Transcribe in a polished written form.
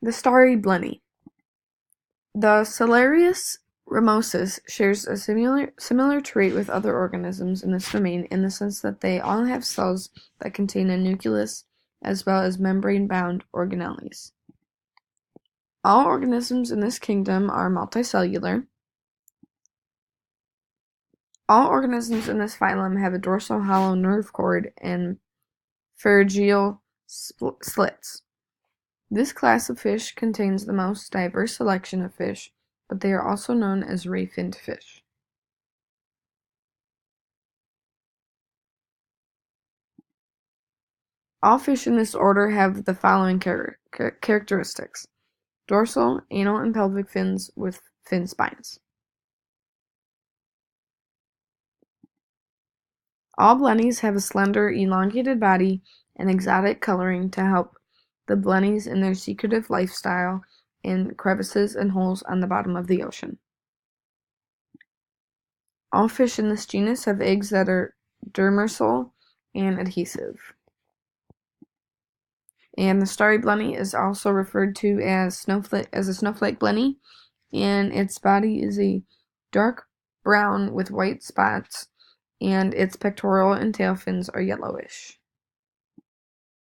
The Starry Blenny. The Celarius ramosus shares a similar trait with other organisms in this domain in the sense that they all have cells that contain a nucleus as well as membrane-bound organelles. All organisms in this kingdom are multicellular. All organisms in this phylum have a dorsal hollow nerve cord and pharyngeal slits. This class of fish contains the most diverse selection of fish, but they are also known as ray-finned fish. All fish in this order have the following characteristics: dorsal, anal, and pelvic fins with fin spines. All blennies have a slender, elongated body and exotic coloring to help the blennies in their secretive lifestyle in crevices and holes on the bottom of the ocean. All fish in this genus have eggs that are demersal and adhesive. And the starry blenny is also referred to as a snowflake blenny, and its body is a dark brown with white spots, and its pectoral and tail fins are yellowish.